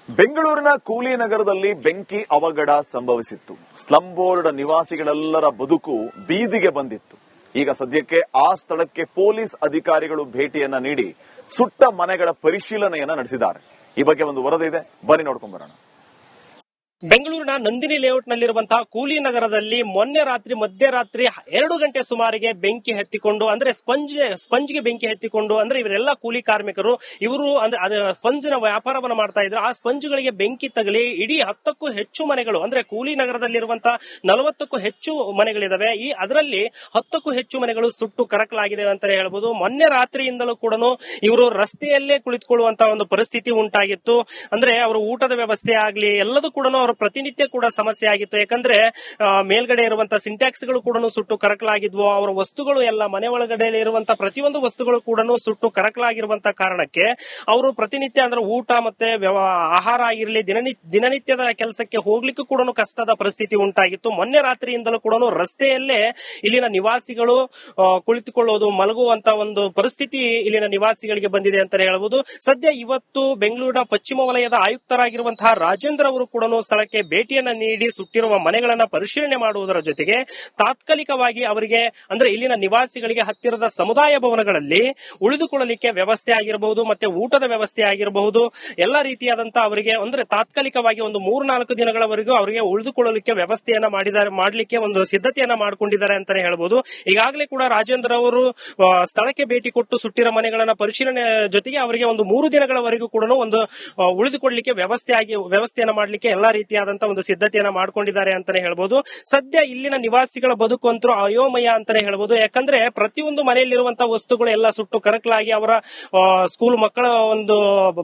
ಬೆಂಗಳೂರಿನ ಕೂಲಿನಗರದಲ್ಲಿ ಬೆಂಕಿ ಅವಘಡ ಸಂಭವಿಸಿತ್ತು. ಸ್ಲಂ ಬೋರ್ಡ್ ನಿವಾಸಿಗಳೆಲ್ಲರ ಬದುಕು ಬೀದಿಗೆ ಬಂದಿತ್ತು. ಈಗ ಸದ್ಯಕ್ಕೆ ಆ ಸ್ಥಳಕ್ಕೆ ಪೊಲೀಸ್ ಅಧಿಕಾರಿಗಳು ಭೇಟಿಯನ್ನ ನೀಡಿ ಸುಟ್ಟ ಮನೆಗಳ ಪರಿಶೀಲನೆಯನ್ನ ನಡೆಸಿದ್ದಾರೆ. ಈ ಬಗ್ಗೆ ಒಂದು ವರದಿ ಇದೆ, ಬನ್ನಿ ನೋಡ್ಕೊಂಡ್ ಬರೋಣ. ಬೆಂಗಳೂರಿನ ನಂದಿನಿ ಲೇಔಟ್ ನಲ್ಲಿರುವಂತಹ ಕೂಲಿ ನಗರದಲ್ಲಿ ಮೊನ್ನೆ ರಾತ್ರಿ ಮಧ್ಯರಾತ್ರಿ 2 ಗಂಟೆ ಸುಮಾರಿಗೆ ಬೆಂಕಿ ಹತ್ತಿಕೊಂಡು ಅಂದ್ರೆ ಸ್ಪಂಜ್ಗೆ ಬೆಂಕಿ ಹತ್ತಿಕೊಂಡು ಅಂದ್ರೆ ಇವರೆಲ್ಲ ಕೂಲಿ ಕಾರ್ಮಿಕರು. ಇವರು ಅಂದ್ರೆ ಸ್ಪಂಜಿನ ವ್ಯಾಪಾರವನ್ನು ಮಾಡ್ತಾ ಇದ್ರು. ಆ ಸ್ಪಂಜ್ಗಳಿಗೆ ಬೆಂಕಿ ತಗಲಿ ಇಡೀ 10ಕ್ಕೂ ಹೆಚ್ಚು ಮನೆಗಳು ಅಂದ್ರೆ ಕೂಲಿ ನಗರದಲ್ಲಿರುವಂತಹ 40ಕ್ಕೂ ಹೆಚ್ಚು ಮನೆಗಳಿದಾವೆ. ಅದರಲ್ಲಿ 10ಕ್ಕೂ ಹೆಚ್ಚು ಮನೆಗಳು ಸುಟ್ಟು ಕರಕಲಾಗಿದೆ ಅಂತ ಹೇಳ್ಬೋದು. ಮೊನ್ನೆ ರಾತ್ರಿಯಿಂದಲೂ ಕೂಡ ಇವರು ರಸ್ತೆಯಲ್ಲೇ ಕುಳಿತುಕೊಳ್ಳುವಂತಹ ಒಂದು ಪರಿಸ್ಥಿತಿ ಉಂಟಾಗಿತ್ತು. ಅಂದ್ರೆ ಅವರು ಊಟದ ವ್ಯವಸ್ಥೆ ಆಗ್ಲಿ ಎಲ್ಲದೂ ಕೂಡ ಅವರ ಪ್ರತಿನಿತ್ಯ ಕೂಡ ಸಮಸ್ಯೆ ಆಗಿತ್ತು. ಯಾಕಂದ್ರೆ ಮೇಲ್ಗಡೆ ಇರುವಂತಹ ಸಿಂಟ್ಯಾಕ್ಸ್ಗಳು ಕೂಡ ಸುಟ್ಟು ಕರಕಲಾಗಿದ್ವು. ಅವರ ವಸ್ತುಗಳು ಎಲ್ಲ ಮನೆ ಒಳಗಡೆ ಇರುವಂತಹ ಪ್ರತಿಯೊಂದು ವಸ್ತುಗಳು ಕೂಡ ಸುಟ್ಟು ಕರಕಲಾಗಿರುವಂತಹ ಕಾರಣಕ್ಕೆ ಅವರು ಪ್ರತಿನಿತ್ಯ ಅಂದ್ರೆ ಊಟ ಮತ್ತೆ ಆಹಾರ ಆಗಿರಲಿ ದಿನನಿತ್ಯದ ಕೆಲಸಕ್ಕೆ ಹೋಗ್ಲಿಕ್ಕೂ ಕೂಡ ಕಷ್ಟದ ಪರಿಸ್ಥಿತಿ ಉಂಟಾಗಿತ್ತು. ಮೊನ್ನೆ ರಾತ್ರಿಯಿಂದಲೂ ಕೂಡ ರಸ್ತೆಯಲ್ಲೇ ಇಲ್ಲಿನ ನಿವಾಸಿಗಳು ಕುಳಿತುಕೊಳ್ಳೋದು ಮಲಗುವಂತ ಒಂದು ಪರಿಸ್ಥಿತಿ ಇಲ್ಲಿನ ನಿವಾಸಿಗಳಿಗೆ ಬಂದಿದೆ ಅಂತ ಹೇಳಬಹುದು. ಸದ್ಯ ಇವತ್ತು ಬೆಂಗಳೂರಿನ ಪಶ್ಚಿಮ ವಲಯದ ಆಯುಕ್ತರಾಗಿರುವಂತಹ ರಾಜೇಂದ್ರ ಅವರು ಕೂಡ ಸ್ಥಳಕ್ಕೆ ಭೇಟಿಯನ್ನ ನೀಡಿ ಸುಟ್ಟಿರುವ ಮನೆಗಳನ್ನ ಪರಿಶೀಲನೆ ಮಾಡುವುದರ ಜೊತೆಗೆ ತಾತ್ಕಾಲಿಕವಾಗಿ ಅವರಿಗೆ ಅಂದ್ರೆ ಇಲ್ಲಿನ ನಿವಾಸಿಗಳಿಗೆ ಹತ್ತಿರದ ಸಮುದಾಯ ಭವನಗಳಲ್ಲಿ ಉಳಿದುಕೊಳ್ಳಲಿಕ್ಕೆ ವ್ಯವಸ್ಥೆ ಆಗಿರಬಹುದು ಮತ್ತೆ ಊಟದ ವ್ಯವಸ್ಥೆ ಆಗಿರಬಹುದು ಎಲ್ಲಾ ರೀತಿಯಾದಂತಹ ಅವರಿಗೆ ಅಂದ್ರೆ ತಾತ್ಕಾಲಿಕವಾಗಿ ಒಂದು 3-4 ದಿನಗಳವರೆಗೂ ಅವರಿಗೆ ಉಳಿದುಕೊಳ್ಳಲಿಕ್ಕೆ ವ್ಯವಸ್ಥೆಯನ್ನ ಮಾಡಲಿಕ್ಕೆ ಒಂದು ಸಿದ್ಧತೆಯನ್ನ ಮಾಡಿಕೊಂಡಿದ್ದಾರೆ ಅಂತಾನೆ ಹೇಳ್ಬೋದು. ಈಗಾಗಲೇ ಕೂಡ ರಾಜೇಂದ್ರ ಅವರು ಸ್ಥಳಕ್ಕೆ ಭೇಟಿ ಕೊಟ್ಟು ಸುಟ್ಟಿರೋ ಮನೆಗಳನ್ನ ಪರಿಶೀಲನೆ ಜೊತೆಗೆ ಅವರಿಗೆ ಒಂದು 3 ದಿನಗಳವರೆಗೂ ಕೂಡ ಒಂದು ಉಳಿದುಕೊಳ್ಳಲಿಕ್ಕೆ ವ್ಯವಸ್ಥೆಯನ್ನ ಮಾಡಲಿಕ್ಕೆ ಎಲ್ಲಾ ರೀತಿಯಾದಂತಹ ಒಂದು ಸಿದ್ಧತೆಯನ್ನ ಮಾಡ್ಕೊಂಡಿದ್ದಾರೆ ಅಂತಾನೆ ಹೇಳ್ಬೋದು. ಸದ್ಯ ಇಲ್ಲಿನ ನಿವಾಸಿಗಳ ಬದುಕು ಅಂತೂ ಅಯೋಮಯ ಅಂತಾನೆ ಹೇಳ್ಬೋದು. ಯಾಕಂದ್ರೆ ಪ್ರತಿಯೊಂದು ಮನೆಯಲ್ಲಿರುವಂತಹ ವಸ್ತುಗಳು ಎಲ್ಲ ಸುಟ್ಟು ಕರಕಲಾಗಿ ಅವರ ಸ್ಕೂಲ್ ಮಕ್ಕಳ ಒಂದು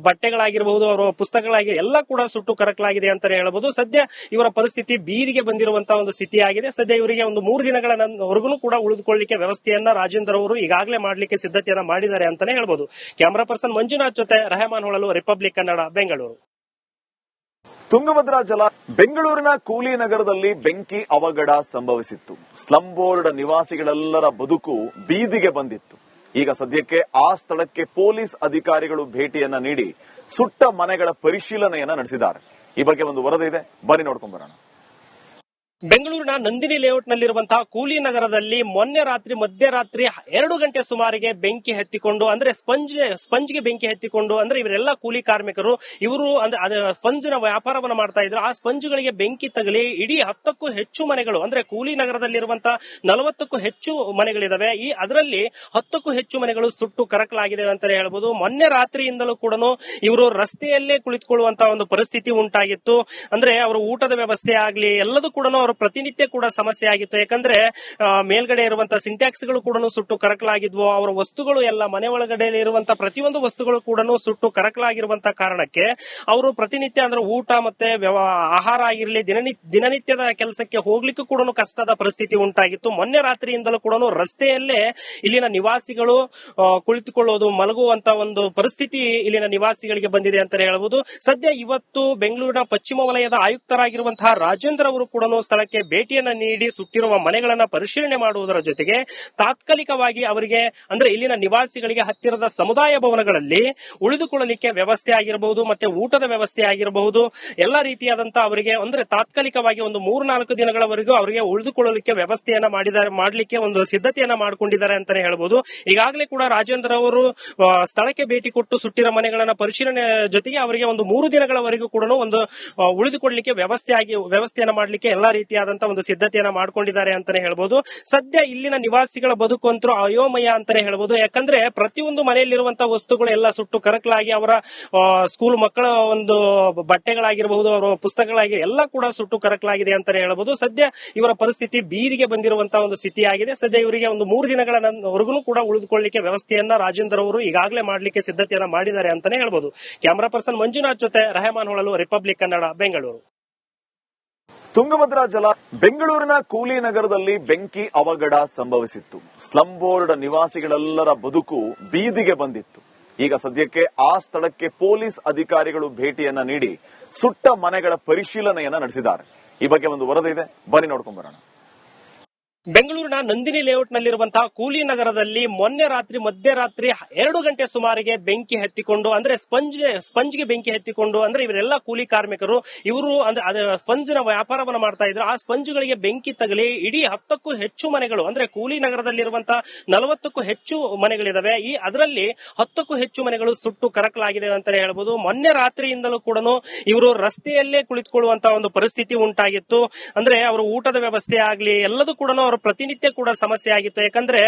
ಬಟ್ಟೆಗಳಾಗಿರಬಹುದು ಅವರ ಪುಸ್ತಕಗಳಾಗಿ ಎಲ್ಲ ಕೂಡ ಸುಟ್ಟು ಕರಕಲಾಗಿದೆ ಅಂತಾನೆ ಹೇಳ್ಬೋದು. ಸದ್ಯ ಇವರ ಪರಿಸ್ಥಿತಿ ಬೀದಿಗೆ ಬಂದಿರುವಂತಹ ಒಂದು ಸ್ಥಿತಿ ಆಗಿದೆ. ಸದ್ಯ ಇವರಿಗೆ ಒಂದು 3 ದಿನಗಳವರೆಗೂ ಕೂಡ ಉಳಿದುಕೊಳ್ಳಲಿಕ್ಕೆ ವ್ಯವಸ್ಥೆಯನ್ನ ರಾಜೇಂದ್ರ ಅವರು ಈಗಾಗಲೇ ಮಾಡಲಿಕ್ಕೆ ಸಿದ್ಧತೆಯನ್ನ ಮಾಡಿದ್ದಾರೆ ಅಂತಾನೆ ಹೇಳ್ಬೋದು. ಕ್ಯಾಮರಾ ಪರ್ಸನ್ ಮಂಜುನಾಥ್ ಜೊತೆ ರೆಹಮಾನ್ ಹೊಳಲು, ರಿಪಬ್ಲಿಕ್ ಕನ್ನಡ, ಬೆಂಗಳೂರು. ತುಂಗಭದ್ರಾ ಬೆಂಗಳೂರಿನ ಕೂಲಿನಗರದಲ್ಲಿ ಬೆಂಕಿ ಅವಘಡ ಸಂಭವಿಸಿತ್ತು. ಸ್ಲಂ ಬೋರ್ಡ್ ನಿವಾಸಿಗಳೆಲ್ಲರ ಬದುಕು ಬೀದಿಗೆ ಬಂದಿತ್ತು. ಈಗ ಸದ್ಯಕ್ಕೆ ಆ ಸ್ಥಳಕ್ಕೆ ಪೊಲೀಸ್ ಅಧಿಕಾರಿಗಳು ಭೇಟಿಯನ್ನ ನೀಡಿ ಸುಟ್ಟ ಮನೆಗಳ ಪರಿಶೀಲನೆಯನ್ನ ನಡೆಸಿದ್ದಾರೆ. ಈ ಬಗ್ಗೆ ಒಂದು ವರದಿ ಇದೆ, ಬನ್ನಿ ನೋಡ್ಕೊಂಡ್ ಬರೋಣ. ಬೆಂಗಳೂರಿನ ನಂದಿನಿ ಲೇಔಟ್ ನಲ್ಲಿರುವಂತಹ ಕೂಲಿ ನಗರದಲ್ಲಿ ಮೊನ್ನೆ ರಾತ್ರಿ ಮಧ್ಯರಾತ್ರಿ 2 ಗಂಟೆ ಸುಮಾರಿಗೆ ಬೆಂಕಿ ಹತ್ತಿಕೊಂಡು ಅಂದ್ರೆ ಸ್ಪಂಜ್ಗೆ ಬೆಂಕಿ ಹತ್ತಿಕೊಂಡು ಅಂದ್ರೆ ಇವರೆಲ್ಲ ಕೂಲಿ ಕಾರ್ಮಿಕರು. ಇವರು ಅಂದ್ರೆ ಸ್ಪಂಜಿನ ವ್ಯಾಪಾರವನ್ನು ಮಾಡ್ತಾ ಇದ್ರು. ಆ ಸ್ಪಂಜ್ಗಳಿಗೆ ಬೆಂಕಿ ತಗಲಿ ಇಡೀ 10ಕ್ಕೂ ಹೆಚ್ಚು ಮನೆಗಳು ಅಂದ್ರೆ ಕೂಲಿ ನಗರದಲ್ಲಿರುವಂತಹ 40ಕ್ಕೂ ಹೆಚ್ಚು ಮನೆಗಳಿದಾವೆ. ಅದರಲ್ಲಿ 10ಕ್ಕೂ ಹೆಚ್ಚು ಮನೆಗಳು ಸುಟ್ಟು ಕರಕಲಾಗಿದೆ ಅಂತ ಹೇಳ್ಬೋದು. ಮೊನ್ನೆ ರಾತ್ರಿಯಿಂದಲೂ ಕೂಡ ಇವರು ರಸ್ತೆಯಲ್ಲೇ ಕುಳಿತುಕೊಳ್ಳುವಂತಹ ಒಂದು ಪರಿಸ್ಥಿತಿ ಉಂಟಾಗಿತ್ತು. ಅಂದ್ರೆ ಅವರ ಊಟದ ವ್ಯವಸ್ಥೆ ಆಗ್ಲಿ ಎಲ್ಲದೂ ಕೂಡ ಪ್ರತಿನಿತ್ಯ ಕೂಡ ಸಮಸ್ಯೆ ಆಗಿತ್ತು. ಯಾಕಂದ್ರೆ ಮೇಲ್ಗಡೆ ಇರುವಂತಹ ಸಿಂಟ್ಯಾಕ್ಸ್ಗಳು ಕೂಡ ಸುಟ್ಟು ಕರಕಲಾಗಿದ್ವು. ಅವರ ವಸ್ತುಗಳು ಎಲ್ಲ ಮನೆ ಒಳಗಡೆ ಇರುವಂತಹ ಪ್ರತಿಯೊಂದು ವಸ್ತುಗಳು ಕೂಡ ಸುಟ್ಟು ಕರಕಲಾಗಿರುವಂತಹ ಕಾರಣಕ್ಕೆ ಅವರು ಪ್ರತಿನಿತ್ಯ ಅಂದ್ರೆ ಊಟ ಮತ್ತೆ ಆಹಾರ ಆಗಿರಲಿ ದಿನನಿತ್ಯದ ಕೆಲಸಕ್ಕೆ ಹೋಗ್ಲಿಕ್ಕೂ ಕೂಡ ಕಷ್ಟದ ಪರಿಸ್ಥಿತಿ ಉಂಟಾಗಿತ್ತು. ಮೊನ್ನೆ ರಾತ್ರಿಯಿಂದಲೂ ಕೂಡ ರಸ್ತೆಯಲ್ಲೇ ಇಲ್ಲಿನ ನಿವಾಸಿಗಳು ಕುಳಿತುಕೊಳ್ಳೋದು ಮಲಗುವಂತ ಒಂದು ಪರಿಸ್ಥಿತಿ ಇಲ್ಲಿನ ನಿವಾಸಿಗಳಿಗೆ ಬಂದಿದೆ ಅಂತ ಹೇಳಬಹುದು. ಸದ್ಯ ಇವತ್ತು ಬೆಂಗಳೂರಿನ ಪಶ್ಚಿಮ ವಲಯದ ಆಯುಕ್ತರಾಗಿರುವಂತಹ ರಾಜೇಂದ್ರ ಅವರು ಕೂಡ ಸ್ಥಳಕ್ಕೆ ಭೇಟಿಯನ್ನ ನೀಡಿ ಸುಟ್ಟಿರುವ ಮನೆಗಳನ್ನ ಪರಿಶೀಲನೆ ಮಾಡುವುದರ ಜೊತೆಗೆ ತಾತ್ಕಾಲಿಕವಾಗಿ ಅವರಿಗೆ ಅಂದ್ರೆ ಇಲ್ಲಿನ ನಿವಾಸಿಗಳಿಗೆ ಹತ್ತಿರದ ಸಮುದಾಯ ಭವನಗಳಲ್ಲಿ ಉಳಿದುಕೊಳ್ಳಲಿಕ್ಕೆ ವ್ಯವಸ್ಥೆ ಆಗಿರಬಹುದು ಮತ್ತೆ ಊಟದ ವ್ಯವಸ್ಥೆ ಆಗಿರಬಹುದು ಎಲ್ಲಾ ರೀತಿಯಾದಂತಹ ಅವರಿಗೆ ಅಂದ್ರೆ ತಾತ್ಕಾಲಿಕವಾಗಿ ಒಂದು 3-4 ದಿನಗಳವರೆಗೂ ಅವರಿಗೆ ಉಳಿದುಕೊಳ್ಳಲಿಕ್ಕೆ ವ್ಯವಸ್ಥೆಯನ್ನ ಮಾಡಲಿಕ್ಕೆ ಒಂದು ಸಿದ್ಧತೆಯನ್ನ ಮಾಡಿಕೊಂಡಿದ್ದಾರೆ ಅಂತಾನೆ ಹೇಳ್ಬೋದು. ಈಗಾಗಲೇ ಕೂಡ ರಾಜೇಂದ್ರ ಅವರು ಸ್ಥಳಕ್ಕೆ ಭೇಟಿ ಕೊಟ್ಟು ಸುಟ್ಟಿರೋ ಮನೆಗಳನ್ನ ಪರಿಶೀಲನೆ ಜೊತೆಗೆ ಅವರಿಗೆ ಒಂದು 3 ದಿನಗಳವರೆಗೂ ಕೂಡ ಒಂದು ಉಳಿದುಕೊಳ್ಳಲಿಕ್ಕೆ ವ್ಯವಸ್ಥೆಯನ್ನ ಮಾಡಲಿಕ್ಕೆ ಎಲ್ಲಾ ರೀತಿಯಾದಂತಹ ಒಂದು ಸಿದ್ಧತೆಯನ್ನ ಮಾಡ್ಕೊಂಡಿದ್ದಾರೆ ಅಂತಾನೆ ಹೇಳ್ಬೋದು. ಸದ್ಯ ಇಲ್ಲಿನ ನಿವಾಸಿಗಳ ಬದುಕು ಅಂತೂ ಅಯೋಮಯ ಅಂತಾನೆ ಹೇಳ್ಬೋದು. ಯಾಕಂದ್ರೆ ಪ್ರತಿಯೊಂದು ಮನೆಯಲ್ಲಿರುವಂತಹ ವಸ್ತುಗಳು ಎಲ್ಲ ಸುಟ್ಟು ಕರಕಲಾಗಿ ಅವರ ಸ್ಕೂಲ್ ಮಕ್ಕಳ ಒಂದು ಬಟ್ಟೆಗಳಾಗಿರಬಹುದು ಅವರ ಪುಸ್ತಕಗಳಾಗಿ ಎಲ್ಲ ಕೂಡ ಸುಟ್ಟು ಕರಕಲಾಗಿದೆ ಅಂತಾನೆ ಹೇಳ್ಬೋದು. ಸದ್ಯ ಇವರ ಪರಿಸ್ಥಿತಿ ಬೀದಿಗೆ ಬಂದಿರುವಂತಹ ಒಂದು ಸ್ಥಿತಿ ಆಗಿದೆ. ಸದ್ಯ ಇವರಿಗೆ ಒಂದು 3 ದಿನಗಳವರೆಗೂ ಕೂಡ ಉಳಿದುಕೊಳ್ಳಲಿಕ್ಕೆ ವ್ಯವಸ್ಥೆಯನ್ನ ರಾಜೇಂದ್ರ ಅವರು ಈಗಾಗಲೇ ಮಾಡಲಿಕ್ಕೆ ಸಿದ್ಧತೆಯನ್ನ ಮಾಡಿದ್ದಾರೆ ಅಂತಾನೆ ಹೇಳ್ಬೋದು. ಕ್ಯಾಮರಾ ಪರ್ಸನ್ ಮಂಜುನಾಥ್ ಜೊತೆ ರೆಹಮಾನ್ ಹೊಳಲು, ರಿಪಬ್ಲಿಕ್ ಕನ್ನಡ, ಬೆಂಗಳೂರು. ತುಂಗಭದ್ರಾ ಬೆಂಗಳೂರಿನ ಕೂಲಿನಗರದಲ್ಲಿ ಬೆಂಕಿ ಅವಘಡ ಸಂಭವಿಸಿತ್ತು. ಸ್ಲಂ ಬೋರ್ಡ್ ನಿವಾಸಿಗಳೆಲ್ಲರ ಬದುಕು ಬೀದಿಗೆ ಬಂದಿತ್ತು. ಈಗ ಸದ್ಯಕ್ಕೆ ಆ ಸ್ಥಳಕ್ಕೆ ಪೊಲೀಸ್ ಅಧಿಕಾರಿಗಳು ಭೇಟಿಯನ್ನ ನೀಡಿ ಸುಟ್ಟ ಮನೆಗಳ ಪರಿಶೀಲನೆಯನ್ನ ನಡೆಸಿದ್ದಾರೆ. ಈ ಬಗ್ಗೆ ಒಂದು ವರದಿ ಇದೆ, ಬನ್ನಿ ನೋಡ್ಕೊಂಡ್ ಬರೋಣ. ಬೆಂಗಳೂರಿನ ನಂದಿನಿ ಲೇಔಟ್ನಲ್ಲಿರುವಂತಹ ಕೂಲಿ ನಗರದಲ್ಲಿ ಮೊನ್ನೆ ರಾತ್ರಿ ಮಧ್ಯರಾತ್ರಿ 2 ಗಂಟೆ ಸುಮಾರಿಗೆ ಬೆಂಕಿ ಹತ್ತಿಕೊಂಡು ಅಂದ್ರೆ ಸ್ಪಂಜ್ಗೆ ಬೆಂಕಿ ಹತ್ತಿಕೊಂಡು ಅಂದ್ರೆ ಇವರೆಲ್ಲ ಕೂಲಿ ಕಾರ್ಮಿಕರು ಇವರು ಅಂದ್ರೆ ಸ್ಪಂಜಿನ ವ್ಯಾಪಾರವನ್ನು ಮಾಡ್ತಾ ಇದ್ರು. ಆ ಸ್ಪಂಜ್ಗಳಿಗೆ ಬೆಂಕಿ ತಗಲಿ ಇಡೀ 10ಕ್ಕೂ ಹೆಚ್ಚು ಮನೆಗಳು ಅಂದ್ರೆ ಕೂಲಿ ನಗರದಲ್ಲಿರುವಂತಹ 40ಕ್ಕೂ ಹೆಚ್ಚು ಮನೆಗಳಿದಾವೆ. ಅದರಲ್ಲಿ 10ಕ್ಕೂ ಹೆಚ್ಚು ಮನೆಗಳು ಸುಟ್ಟು ಕರಕಲಾಗಿದೆ ಅಂತಾನೆ ಹೇಳ್ಬೋದು. ಮೊನ್ನೆ ರಾತ್ರಿಯಿಂದಲೂ ಕೂಡ ಇವರು ರಸ್ತೆಯಲ್ಲೇ ಕುಳಿತುಕೊಳ್ಳುವಂತಹ ಒಂದು ಪರಿಸ್ಥಿತಿ ಉಂಟಾಗಿತ್ತು. ಅಂದ್ರೆ ಅವರು ಊಟದ ವ್ಯವಸ್ಥೆ ಆಗ್ಲಿ ಎಲ್ಲದೂ ಕೂಡ ಅವರ ಪ್ರತಿನಿತ್ಯ ಕೂಡ ಸಮಸ್ಯೆ ಆಗಿತ್ತು. ಯಾಕಂದ್ರೆ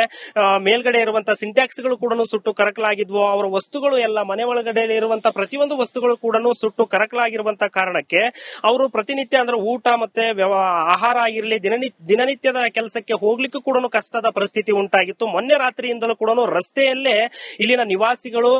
ಮೇಲ್ಗಡೆ ಇರುವಂತಹ ಸಿಂಟ್ಯಾಕ್ಸ್ ಗಳು ಕೂಡ ಸುಟ್ಟು ಕರಕಲಾಗಿದ್ವು. ಅವರ ವಸ್ತುಗಳು ಎಲ್ಲ ಮನೆ ಒಳಗಡೆ ಇರುವಂತಹ ಪ್ರತಿಯೊಂದು ವಸ್ತುಗಳು ಕೂಡ ಸುಟ್ಟು ಕರಕಲಾಗಿರುವಂತಹ ಕಾರಣಕ್ಕೆ ಅವರು ಪ್ರತಿನಿತ್ಯ ಅಂದ್ರೆ ಊಟ ಮತ್ತೆ ಆಹಾರ ಆಗಿರ್ಲಿ ದಿನನಿತ್ಯದ ಕೆಲಸಕ್ಕೆ ಹೋಗ್ಲಿಕ್ಕೂ ಕೂಡ ಕಷ್ಟದ ಪರಿಸ್ಥಿತಿ ಉಂಟಾಗಿತ್ತು. ಮೊನ್ನೆ ರಾತ್ರಿಯಿಂದಲೂ ಕೂಡ ರಸ್ತೆಯಲ್ಲೇ ಇಲ್ಲಿನ ನಿವಾಸಿಗಳು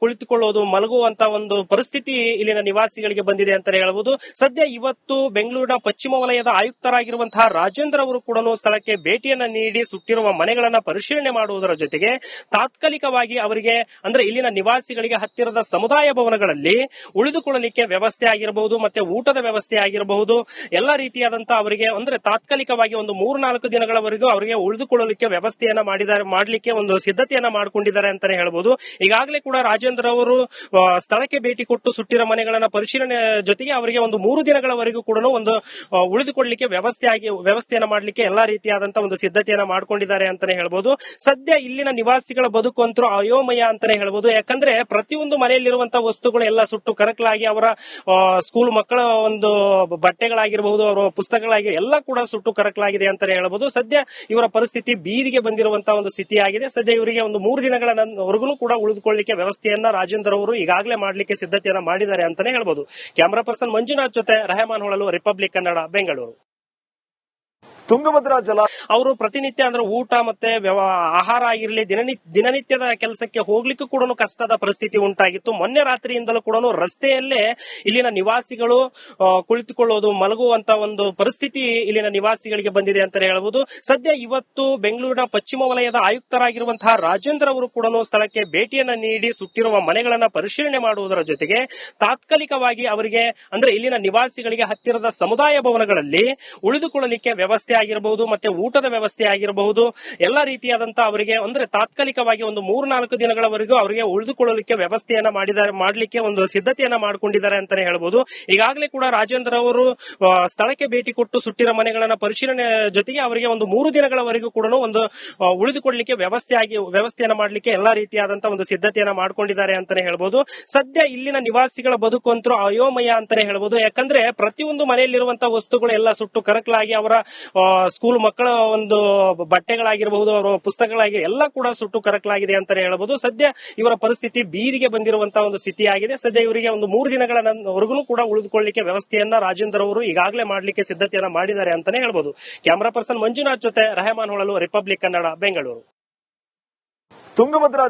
ಕುಳಿತುಕೊಳ್ಳೋದು ಮಲಗುವಂತ ಒಂದು ಪರಿಸ್ಥಿತಿ ಇಲ್ಲಿನ ನಿವಾಸಿಗಳಿಗೆ ಬಂದಿದೆ ಅಂತ ಹೇಳಬಹುದು. ಸದ್ಯ ಇವತ್ತು ಬೆಂಗಳೂರಿನ ಪಶ್ಚಿಮ ವಲಯದ ಆಯುಕ್ತರಾಗಿರುವಂತಹ ರಾಜೇಂದ್ರ ಅವರು ಕೂಡ ಸ್ಥಳಕ್ಕೆ ಭೇಟಿಯನ್ನ ನೀಡಿ ಸುಟ್ಟಿರುವ ಮನೆಗಳನ್ನ ಪರಿಶೀಲನೆ ಮಾಡುವುದರ ಜೊತೆಗೆ ತಾತ್ಕಾಲಿಕವಾಗಿ ಅವರಿಗೆ ಅಂದ್ರೆ ಇಲ್ಲಿನ ನಿವಾಸಿಗಳಿಗೆ ಹತ್ತಿರದ ಸಮುದಾಯ ಭವನಗಳಲ್ಲಿ ಉಳಿದುಕೊಳ್ಳಲಿಕ್ಕೆ ವ್ಯವಸ್ಥೆ ಆಗಿರಬಹುದು ಮತ್ತೆ ಊಟದ ವ್ಯವಸ್ಥೆ ಆಗಿರಬಹುದು ಎಲ್ಲಾ ರೀತಿಯಾದಂತಹ ಅವರಿಗೆ ಅಂದ್ರೆ ತಾತ್ಕಾಲಿಕವಾಗಿ ಒಂದು 3-4 ದಿನಗಳವರೆಗೂ ಅವರಿಗೆ ಉಳಿದುಕೊಳ್ಳಲಿಕ್ಕೆ ವ್ಯವಸ್ಥೆಯನ್ನ ಮಾಡಲಿಕ್ಕೆ ಒಂದು ಸಿದ್ಧತೆಯನ್ನ ಮಾಡಿಕೊಂಡಿದ್ದಾರೆ ಅಂತಾನೆ ಹೇಳ್ಬೋದು. ಈಗಾಗಲೇ ಕೂಡ ರಾಜೇಂದ್ರ ಅವರು ಸ್ಥಳಕ್ಕೆ ಭೇಟಿ ಕೊಟ್ಟು ಸುಟ್ಟಿರೋ ಮನೆಗಳನ್ನ ಪರಿಶೀಲನೆ ಜೊತೆಗೆ ಅವರಿಗೆ ಒಂದು 3 ದಿನಗಳವರೆಗೂ ಕೂಡ ಒಂದು ಉಳಿದುಕೊಳ್ಳಲಿಕ್ಕೆ ವ್ಯವಸ್ಥೆಯನ್ನ ಮಾಡಲಿಕ್ಕೆ ಎಲ್ಲಾ ರೀತಿಯಾದಂತಹ ಒಂದು ಸಿದ್ಧತೆಯನ್ನ ಮಾಡ್ಕೊಂಡಿದ್ದಾರೆ ಅಂತಾನೆ ಹೇಳ್ಬೋದು. ಸದ್ಯ ಇಲ್ಲಿನ ನಿವಾಸಿಗಳ ಬದುಕು ಅಂತೂ ಅಯೋಮಯ ಅಂತಾನೆ ಹೇಳ್ಬೋದು. ಯಾಕಂದ್ರೆ ಪ್ರತಿಯೊಂದು ಮನೆಯಲ್ಲಿರುವಂತಹ ವಸ್ತುಗಳು ಎಲ್ಲ ಸುಟ್ಟು ಕರಕಲಾಗಿ ಅವರ ಸ್ಕೂಲ್ ಮಕ್ಕಳ ಒಂದು ಬಟ್ಟೆಗಳಾಗಿರಬಹುದು ಅವರ ಪುಸ್ತಕಗಳಾಗಿ ಎಲ್ಲ ಕೂಡ ಸುಟ್ಟು ಕರಕಲಾಗಿದೆ ಅಂತಾನೆ ಹೇಳ್ಬೋದು. ಸದ್ಯ ಇವರ ಪರಿಸ್ಥಿತಿ ಬೀದಿಗೆ ಬಂದಿರುವಂತಹ ಒಂದು ಸ್ಥಿತಿ ಆಗಿದೆ. ಸದ್ಯ ಇವರಿಗೆ ಒಂದು 3 ದಿನಗಳವರೆಗೂ ಕೂಡ ಉಳಿದುಕೊಳ್ಳಲಿಕ್ಕೆ ವ್ಯವಸ್ಥೆಯನ್ನ ರಾಜೇಂದ್ರ ಅವರು ಈಗಾಗಲೇ ಮಾಡಲಿಕ್ಕೆ ಸಿದ್ಧತೆಯನ್ನ ಮಾಡಿದ್ದಾರೆ ಅಂತಾನೆ ಹೇಳ್ಬೋದು. ಕ್ಯಾಮರಾ ಪರ್ಸನ್ ಮಂಜುನಾಥ್ ಜೊತೆ ರೆಹಮಾನ್ ಹೊಳಲು, ರಿಪಬ್ಲಿಕ್ ಕನ್ನಡ, ಬೆಂಗಳೂರು. ತುಂಗಭದ್ರಾ ಅವರು ಪ್ರತಿನಿತ್ಯ ಅಂದ್ರೆ ಊಟ ಮತ್ತೆ ಆಹಾರ ಆಗಿರ್ಲಿ ದಿನನಿತ್ಯದ ಕೆಲಸಕ್ಕೆ ಹೋಗ್ಲಿಕ್ಕೂ ಕೂಡ ಕಷ್ಟದ ಪರಿಸ್ಥಿತಿ ಉಂಟಾಗಿತ್ತು. ಮೊನ್ನೆ ರಾತ್ರಿಯಿಂದಲೂ ಕೂಡ ರಸ್ತೆಯಲ್ಲೇ ಇಲ್ಲಿನ ನಿವಾಸಿಗಳು ಕುಳಿತುಕೊಳ್ಳೋದು ಮಲಗುವಂತ ಒಂದು ಪರಿಸ್ಥಿತಿ ಇಲ್ಲಿನ ನಿವಾಸಿಗಳಿಗೆ ಬಂದಿದೆ ಅಂತ ಹೇಳಬಹುದು. ಸದ್ಯ ಇವತ್ತು ಬೆಂಗಳೂರಿನ ಪಶ್ಚಿಮ ವಲಯದ ಆಯುಕ್ತರಾಗಿರುವಂತಹ ರಾಜೇಂದ್ರ ಅವರು ಕೂಡ ಸ್ಥಳಕ್ಕೆ ಭೇಟಿಯನ್ನ ನೀಡಿ ಸುಟ್ಟಿರುವ ಮನೆಗಳನ್ನ ಪರಿಶೀಲನೆ ಮಾಡುವುದರ ಜೊತೆಗೆ ತಾತ್ಕಾಲಿಕವಾಗಿ ಅವರಿಗೆ ಅಂದ್ರೆ ಇಲ್ಲಿನ ನಿವಾಸಿಗಳಿಗೆ ಹತ್ತಿರದ ಸಮುದಾಯ ಭವನಗಳಲ್ಲಿ ಉಳಿದುಕೊಳ್ಳಲಿಕ್ಕೆ ವ್ಯವಸ್ಥೆ ಆಗಿರಬಹುದು ಮತ್ತೆ ಊಟದ ವ್ಯವಸ್ಥೆ ಆಗಿರಬಹುದು ಎಲ್ಲಾ ರೀತಿಯಾದಂತಹ ಅವರಿಗೆ ಅಂದ್ರೆ ತಾತ್ಕಾಲಿಕವಾಗಿ ಒಂದು 3-4 ದಿನಗಳವರೆಗೂ ಅವರಿಗೆ ಉಳಿದುಕೊಳ್ಳಲಿಕ್ಕೆ ವ್ಯವಸ್ಥೆಯನ್ನ ಮಾಡಲಿಕ್ಕೆ ಒಂದು ಸಿದ್ಧತೆಯನ್ನ ಮಾಡಿಕೊಂಡಿದ್ದಾರೆ ಅಂತಾನೆ ಹೇಳ್ಬೋದು. ಈಗಾಗಲೇ ಕೂಡ ರಾಜೇಂದ್ರ ಅವರು ಸ್ಥಳಕ್ಕೆ ಭೇಟಿ ಕೊಟ್ಟು ಸುಟ್ಟಿರೋ ಮನೆಗಳನ್ನ ಪರಿಶೀಲನೆ ಜೊತೆಗೆ ಅವರಿಗೆ ಒಂದು 3 ದಿನಗಳವರೆಗೂ ಕೂಡ ಒಂದು ಉಳಿದುಕೊಳ್ಳಲಿಕ್ಕೆ ವ್ಯವಸ್ಥೆಯನ್ನ ಮಾಡಲಿಕ್ಕೆ ಎಲ್ಲಾ ರೀತಿಯಾದಂತಹ ಒಂದು ಸಿದ್ಧತೆಯನ್ನ ಮಾಡ್ಕೊಂಡಿದ್ದಾರೆ ಅಂತಾನೆ ಹೇಳ್ಬೋದು. ಸದ್ಯ ಇಲ್ಲಿನ ನಿವಾಸಿಗಳ ಬದುಕು ಅಂತೂ ಅಯೋಮಯ ಅಂತಾನೆ ಹೇಳ್ಬೋದು. ಯಾಕಂದ್ರೆ ಪ್ರತಿಯೊಂದು ಮನೆಯಲ್ಲಿರುವಂತಹ ವಸ್ತುಗಳು ಎಲ್ಲ ಸುಟ್ಟು ಕರಕಲಾಗಿ ಅವರ ಸ್ಕೂಲ್ ಮಕ್ಕಳ ಒಂದು ಬಟ್ಟೆಗಳಾಗಿರಬಹುದು ಅವರ ಪುಸ್ತಕಗಳಾಗಿ ಎಲ್ಲ ಕೂಡ ಸುಟ್ಟು ಕರಕಲಾಗಿದೆ ಅಂತಾನೆ ಹೇಳ್ಬೋದು. ಸದ್ಯ ಇವರ ಪರಿಸ್ಥಿತಿ ಬೀದಿಗೆ ಬಂದಿರುವಂತಹ ಒಂದು ಸ್ಥಿತಿ ಆಗಿದೆ. ಸದ್ಯ ಇವರಿಗೆ ಒಂದು 3 ದಿನಗಳವರೆಗೂ ಕೂಡ ಉಳಿದುಕೊಳ್ಳಲಿಕ್ಕೆ ವ್ಯವಸ್ಥೆಯನ್ನ ರಾಜೇಂದ್ರ ಅವರು ಈಗಾಗಲೇ ಮಾಡಲಿಕ್ಕೆ ಸಿದ್ಧತೆಯನ್ನ ಮಾಡಿದ್ದಾರೆ ಅಂತಾನೆ ಹೇಳ್ಬೋದು. ಕ್ಯಾಮರಾ ಪರ್ಸನ್ ಮಂಜುನಾಥ್ ಜೊತೆ ರೆಹಮಾನ್ ಹೊಳಲು, ರಿಪಬ್ಲಿಕ್ ಕನ್ನಡ, ಬೆಂಗಳೂರು. ತುಂಗಭದ್ರಾ